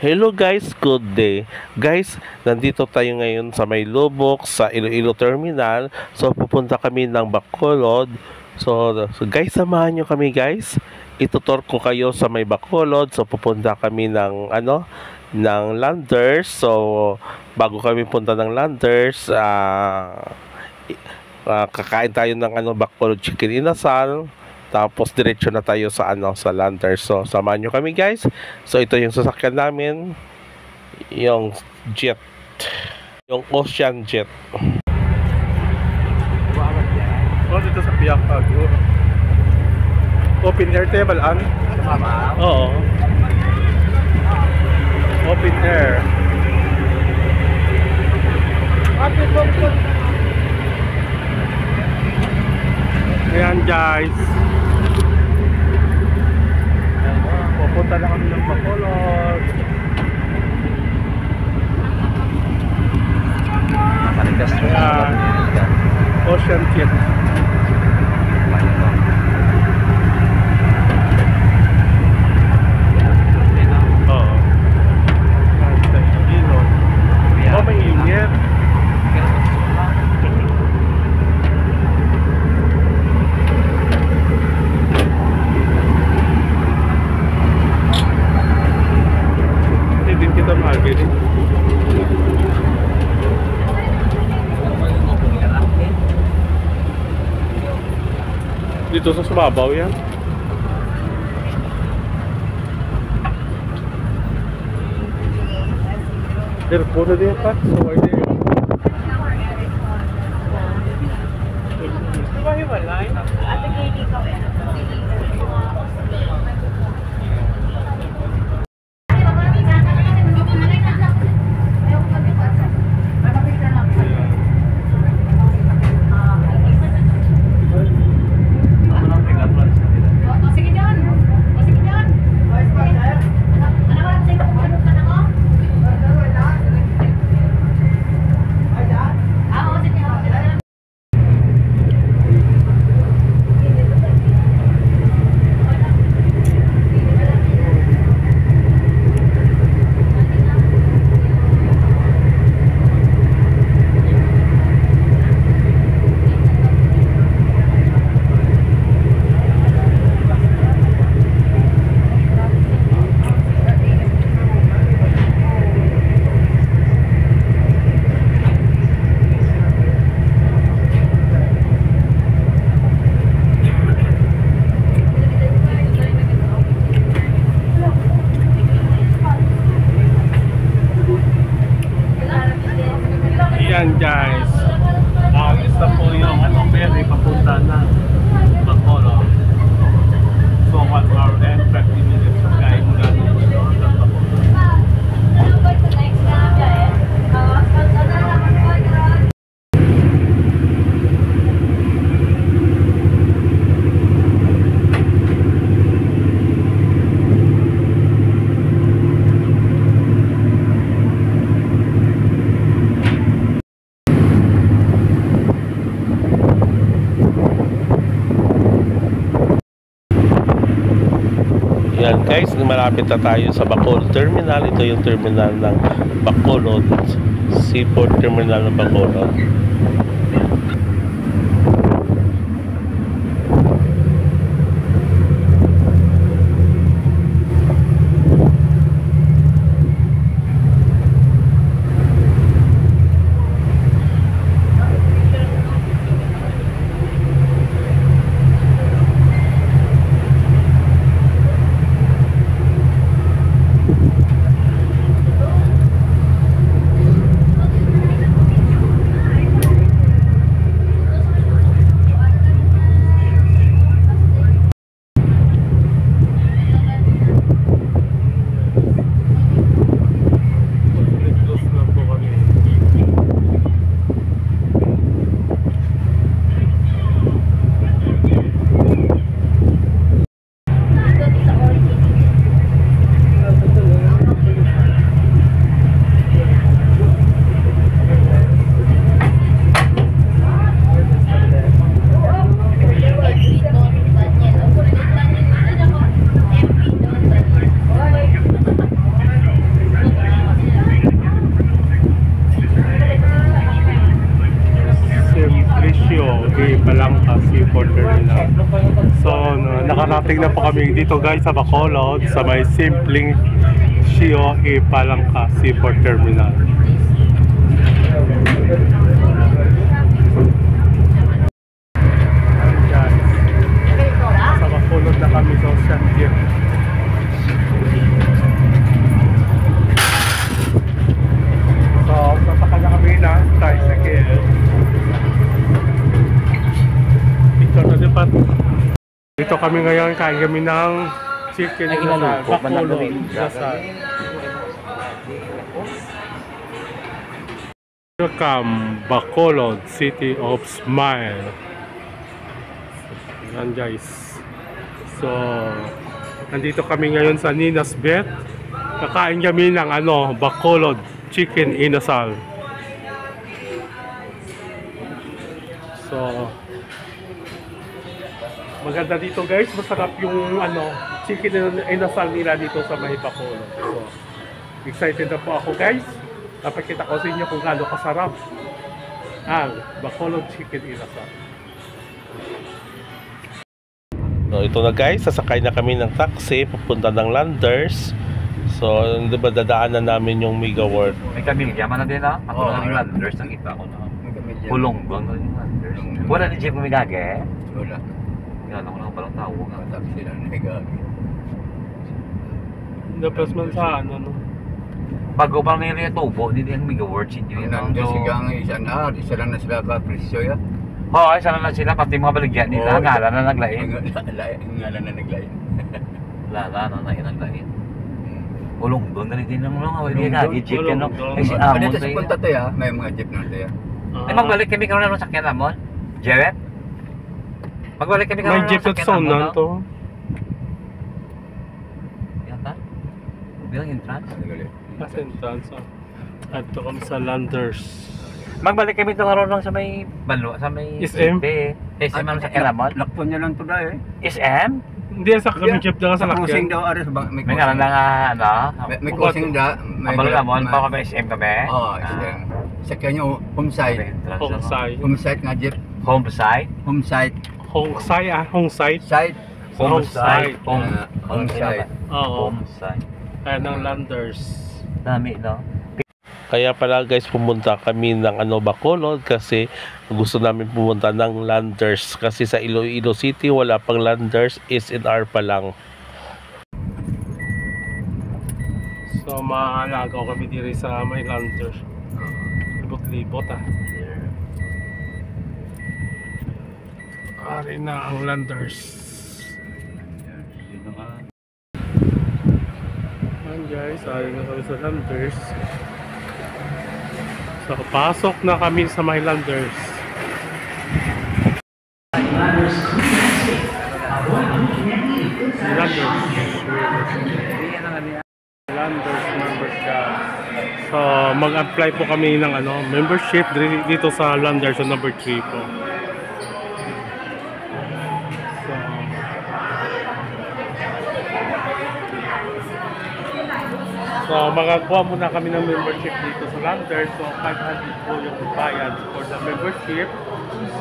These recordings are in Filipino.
Hello guys, good day. Guys, nandito tayo ngayon sa May Lubok sa Iloilo Terminal. So pupunta kami ng Bacolod. So guys, samahan nyo kami guys. Itutur ko kayo sa May Bacolod. So pupunta kami ng ng Landers. So bago kami punta ng Landers, kakain tayo ng Bacolod Chicken Inasal. Tapos diretso na tayo sa sa Landers. So samahan nyo kami guys. So ito yung sasakyan namin, yung jet, yung Ocean Jet. Oh, dito sa Piakag. Open air table an? Oo. Open air. Ayan guys. Pupunta na kami ng Bacolod. Ayan. Ocean Jet. Oo. Oh, may init. Hindi kita mag-agad. Dito sa sumabaw yan. Airport na din pa. So why din? Diba hiwalay? Ate Katie ka. Yan guys, isa po yung ferry papunta na Bacolod. So 1 hour and 30 minutes sa guide mula ng Bacolod at Bacolod. Yan guys, malapit na tayo sa Bacolod Terminal. Ito yung terminal ng Bacolod, Seaport Terminal ng Bacolod. Nakarating na po kami dito guys sa Bacolod sa may simpleng Shio E. Palangka Seaport Terminal. Sa Bacolod na kami sa Ocean View. So, sasakay na kami ng tricycle. Picture na din pa. Dito kami ngayon, kain kami ng chicken inasal, Bacolod inasal. Welcome, Bacolod, City of Smile. Yan guys. So, nandito kami ngayon sa Nina's Bet. Kakain kami ng Bacolod chicken inasal. So, maganda dito guys, masarap yung chicken inasal nila dito sa may Bacolod. So, excited na po ako guys. Napakita ko sa inyo kung gaano kasarap ang Bacolod chicken inasal. So ito na guys, sasakay na kami ng taxi papunta ng Landers. So, di ba dadaanan namin yung Mega World? May kamilya man na din ha? Ako na yung Landers, nakita ko na. Pulong ba na yung Landers? Wala ni Jeep kumigage? Wala. Yan ako lang palang tao nga. Taxi lang nagagi. Dapat man sa no? Bago pa na yung tubo, hindi yung Mega World sinyo yun. Nandiyan sigang isa lang na sila ka presyo ya. Oo, isa na sila, pati mga baligyan nila, ngalan na naglain. Ngalan na naglain. Lala na naglain. Ulong doon, ganit din lang mga hindi nagi jeep yan no. Ay si Amon Dito sa tayo. punta tayo, may mga jeep na tayo. Ay magbalik kami karon ng sakyan Amon. Jewet? Magbalik kami karon May ng jeep at sakyan sound Amon. na to. Yata? Bilang entrance? Kasi entrance. At ito kami sa Landers. Magbalik kami ito karon sa may balo, sa may SM? SM ang sakyan Amon. Lakpon niya lang to dahil. SM? Hindi, sa kami jeep na sa Cruising lakyan. daw aras ba? May ngalan na nga May cruising da. Abalo Amon, pa kami SM kami. Oo, SM. Sakyan nyo, homesite. Hongsay. Homesite nga jeep. Homesite? Homesite. Hongsay Hongsay. Site. Homesite. Homesite. Oo. Homesite. Kaya ng Landers. Dami no? Kaya pala guys, pumunta kami ng Bacolod kasi gusto namin pumunta ng Landers kasi sa Iloilo City wala pang Landers, SNR pa lang. So, maalagaw kami diri sa may Landers. Libot-libot Ari na ang Landers. Ayan guys, ari na kami sa Landers. So, pasok na kami sa my Landers. Landers membership. So, mag-apply po kami ng membership dito sa Landers sa number 3 po. So, magakuha muna kami ng membership dito sa Landers. So, 500 po yung bayad for the membership.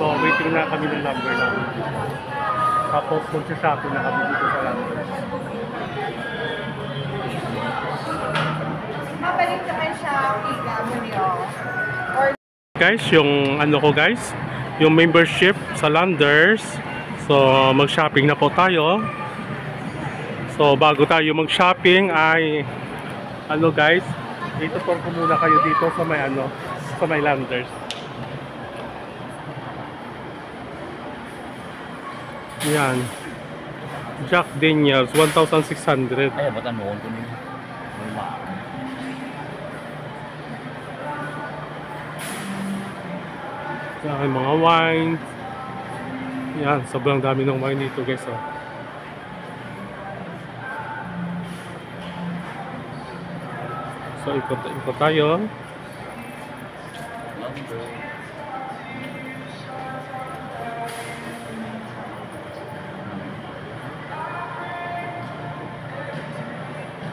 So, waiting na kami ng number namin. Tapos, mag-shopping na kami dito sa Landers. Mabalik naman siya piga mo niyo. Or Guys, yung ko guys, yung membership sa Landers. So, mag-shopping na po tayo. So, bago tayo mag-shopping ay guys, dito tour ko muna kayo dito sa may sa may Landers. Yan. Jack Daniels 1,600. Ay, ba't ano ko niya? Yan, mga wine. Yan, sobrang dami ng wine dito guys. So, ikot tayo.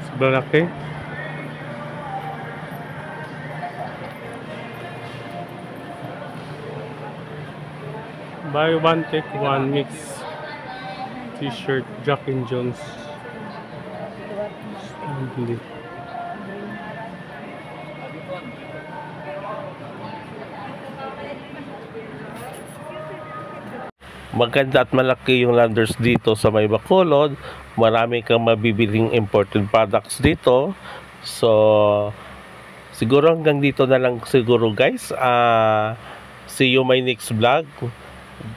Sobrang laki. Buy one, take one mix. T-shirt, Jack and Jones. Hindi. Maganda at malaki yung Landers dito sa may Bacolod. Marami kang mabibiling imported products dito. So, siguro hanggang dito na lang siguro guys. See you my next vlog.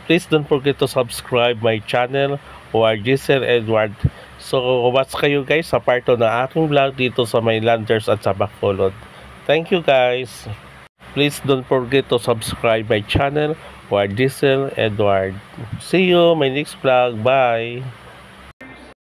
Please don't forget to subscribe my channel, YG Sir Edward. So, watch kayo guys sa part 2 ng aking vlog dito sa may Landers at sa Bacolod. Thank you guys. Please don't forget to subscribe my channel, YG Sir Edward. See you my next vlog. Bye.